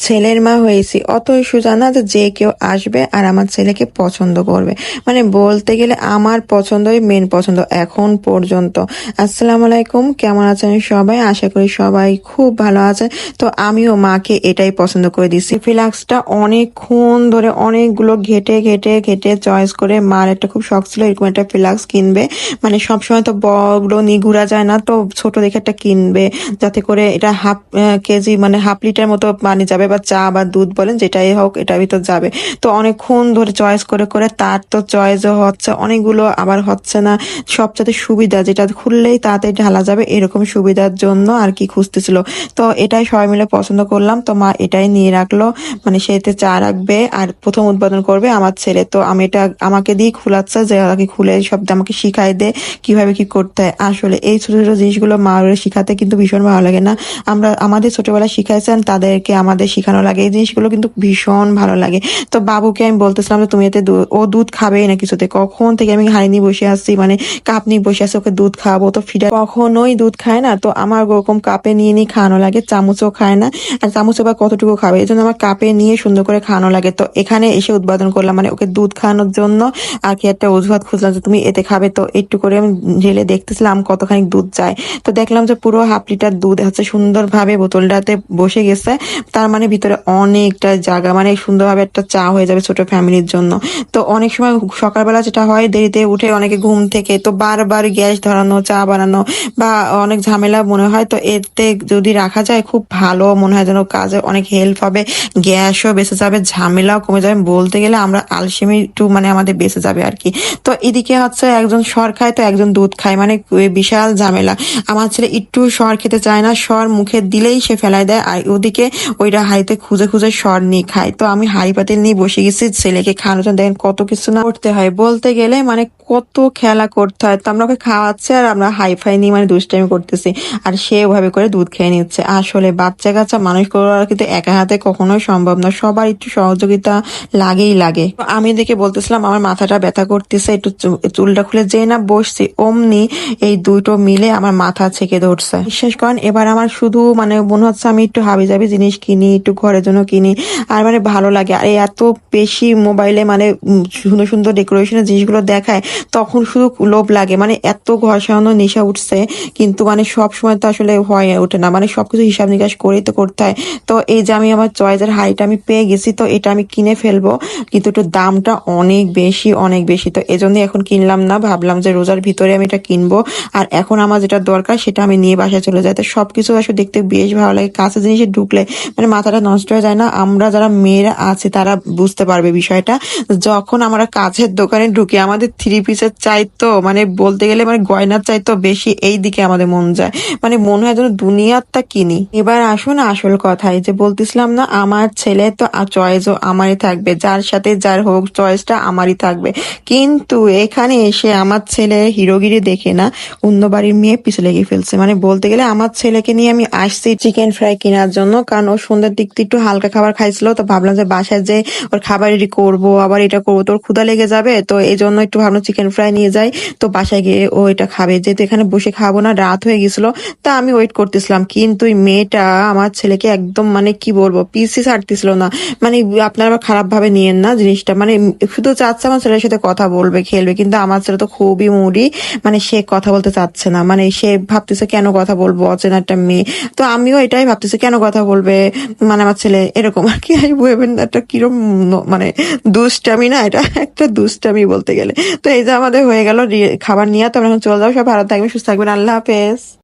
ছেলের মা হয়েছি অতই সোজা না যে কেউ আসবে আর আমার ছেলেকে পছন্দ করবে। মানে বলতে গেলে আমার পছন্দই মেন পছন্দ এখন পর্যন্ত। আসসালামু আলাইকুম, কেমন আছেন সবাই? আশা করি সবাই খুব ভালো আছে। তো আমিও মাকে এটাই পছন্দ করে দিছি। ফ্লাক্সটা অনেকক্ষণ ধরে অনেকগুলো ঘেটে ঘেটে ঘেটে চয়েস করে মার একটা খুব শখ ছিল এরকম একটা ফ্লাক্স কিনবে। মানে সবসময় তো বড়গুলো নিয়ে ঘুরা যায় না, তো ছোট দেখে একটা কিনবে যাতে করে এটা হাফ কেজি মানে হাফ লিটার মতো পানি যাবে বা চা বা দুধ বলেন যেটাই হোক এটার ভিতর যাবে। তো অনেকক্ষণ ধরে চয়েস করে করে তার তো চয়েসও হচ্ছে অনেকগুলো, আবার হচ্ছে না। সবচেয়ে সুবিধা যেটা খুললেই তাড়াতাড়ি ঢালা যাবে এরকম সুবিধার জন্য আর কি খুঁজতেছিল। তো এটাই সবাই মিলে পছন্দ করলাম, তো মা এটাই নিয়ে রাখলো। মানে সেতে চা রাখবে আর প্রথম উদ্বোধন করবে আমার ছেলে। তো আমি এটা আমাকে দিয়ে খুলাচ্ছে যে আর কি খুলে সব আমাকে শিখাই দে কিভাবে কি করতে হয়। আসলে এই ছোট ছোট জিনিসগুলো মা শিখাতে কিন্তু ভীষণ ভালো লাগে না? আমরা আমাদের ছোটবেলায় শিখাইছেন তাদেরকে আমাদের শিখানো লাগে, এই জিনিসগুলো কিন্তু ভীষণ ভালো লাগে। তো বাবুকে আমি বলতেছিলাম যে তুমি এতে ও দুধ খাবেই না কিছুতে। কখন থেকে আমি হাঁড়ি নিয়ে বসে আসছি, মানে কাপ নিয়ে বসে আছি ওকে দুধ খাওয়াবো, তো ফিডা কখনোই দুধ খায় না। তো আমার ওরকম কাপে নিয়ে নিয়ে খাওয়ানো লাগে, চামচও খায় না। আর চামচও বা কতটুকু খাবে, এই জন্য আমার কাপে নিয়ে সুন্দর করে খাওয়ানো লাগে। তো এখানে এসে উদ্বোধন করলাম, মানে ওকে দুধ খাওয়ানোর জন্য আর কি একটা অজুহাত খুঁজলাম যে তুমি এতে খাবে। তো একটু করে আমি ঢেলে দেখতেছিলাম কতখানি দুধ যায়। তো দেখলাম যে পুরো হাফ লিটার দুধ হচ্ছে সুন্দরভাবে বোতলটাতে বসে গেছে। তার মানে ভিতরে অনেকটা জায়গা, মানে সুন্দরভাবে একটা চা হয়ে যাবে ছোট ফ্যামিলির জন্য। তো অনেক সময় সকালবেলা যেটা হয় দেরিতে উঠে অনেকে ঘুম থেকে তো বারবার গ্যাস ধরানো, চা বানানো বা অনেক ঝামেলা মনে হয়। তো এতে যদি রাখা যায় খুব ভালো মনে হয়, যেন কাজে অনেক হেল্প হবে, গ্যাসও বেঁচে যাবে, ঝামেলাও কমে যাবে। বলতে গেলে আমরা আলসেমি একটু মানে আমাদের বেঁচে যাবে আর কি। তো এদিকে হচ্ছে একজন সর খায় তো একজন দুধ খায়, মানে বিশাল ঝামেলা। আমার ছেলে একটু সর খেতে চায় না, সর মুখে দিলেই সে ফেলাই দেয়, আর ওদিকে ওইটা হাঁড়িতে খুঁজে খুঁজে সর নিয়ে খায়। তো আমি হাঁড়ি পাতিল নিয়ে বসে গেছি ছেলেকে খাওয়ানোর জন্য। দেখেন কত কিছু না করতে হয়, বলতে গেলে মানে কত খেলা করতে হয়। তো আমরা ওকে খাওয়াচ্ছি আর আমরা হাইফাই নিয়ে মানে দুষ্টামি করতেছি, আর সে ওভাবে করে দুধ খেয়ে নিচ্ছে। আসলে বাচ্চা কাচ্চা মানুষ করা কিন্তু একা হাতে কখনোই সম্ভব না, সবার একটু সহযোগিতা লাগেই লাগে। তো আমি দেখে বলতেছিলাম আমার মাথাটা ব্যথা করতেছে, একটু চুলটা খুলে যেই না বসছি অমনি এই দুটো মিলে আমার মাথা ছেকে ধরছে। বিশ্বাস করেন এবার আমার শুধু মানে মনে হচ্ছে আমি একটু হাবিজাবি জিনিস কিনি, একটু ঘরের জন্য কিনি, আর মানে ভালো লাগে। আর এত বেশি মোবাইলে মানে সুন্দর সুন্দর ডেকোরেশনের জিনিসগুলো দেখায়, তখন শুধু লোভ লাগে। মানে এত ঘর সাজানোর নেশা উঠছে, কিন্তু মানে সব সময় তো আসলে হয়ে ওঠে না, মানে সবকিছু হিসাব নিকাশ করেই তো করতে হয়। তো এই যে আমি আমার চয়েসের হাইটা আমি পেয়ে গেছি, তো এটা আমি কিনে ফেলবো, কিন্তু একটু দামটা অনেক বেশি অনেক বেশি। তো এজন্যই এখন কিনলাম না, ভাবলাম যে রোজার ভিতরে আমি এটা কিনবো। আর এখন আমার যেটা দরকার সেটা আমি নিয়ে বাসায় চলে যাই। তো সবকিছু আসলে দেখতে বেশ ভালো লাগে, কাছে জিনিসে ঢুকলে মানে মাথাটা নষ্ট হয়ে যায় না। আমরা যারা মেয়েরা আছে তারা বুঝতে পারবে বিষয়টা। যখন আমরা কাছের দোকানে ঢুকি আমাদের থ্রি পিসের চাইতো মানে বলতে গেলে মানে গয়নার চাইতো বেশি এই দিকে আমাদের মন যায়, মানে মনে হয় যেন দুনিয়ারটা কিনি। এবার আসুন আসল কথায়, যে বলতেছিলাম না আমার ছেলে তো চয়েসও আমারই থাকবে, যার সাথে যার হোক চয়েসটা আমারই থাকবে। কিন্তু এখানে এসে আমার ছেলে হিরোগিরি দেখে না অন্য বাড়ির মেয়ে পিছু লেগে ফেলছে। মানে বলতে গেলে আমার ছেলেকে নিয়ে আমি আসছি চিকেন ফ্রাই কেনার জন্য, কারণ ও সন্ধ্যার দিক দিয়ে একটু হালকা খাবার খাইছিল। তো ভাবলাম যে বাসায় যে ওর খাবার রেডি করবো, আবার এটা করবো, তোর ক্ষুধা লেগে যাবে, তো এই জন্য একটু ভাবলাম চিকেন ফ্রাই নিয়ে যাই। তো বাসায় গিয়ে ও এটা খাবে, যেহেতু এখানে বসে খাবো না, রাত হয়ে গেছিল। তা আমি ওয়েট করতেছিলাম, কিন্তু ওই মেয়েটা আমার ছেলেকে একদম মানে কি বলবো পিসি ছাড়তেছিল না। মানে আপনারা আবার খারাপ ভাবে নিয়েন না জিনিসটা, মানে শুধু চাচ্ছে আমার ছেলের সাথে কথা বলবে খেলবে, কিন্তু আমার ছেলে তো খুবই মুডি, মানে সে কথা বলতে চাচ্ছে না। মানে সে ভাবতেছে কেন কথা বলবো, অচেনা একটা মেয়ে। তো আমিও এটাই ভাবতেছি কেন কথা বলবে, মানে আমার ছেলে এরকম আর কি। আমি বুঝবেন একটা কিরম মানে দুষ্টামি না, এটা একটা দুষ্টামি বলতে গেলে। তো এই যে আমাদের হয়ে গেল খাবার নিয়ে, তো আমরা এখন চলে যাবো। সব ভালো থাকবেন, সুস্থ থাকবেন, আল্লাহ হাফেজ।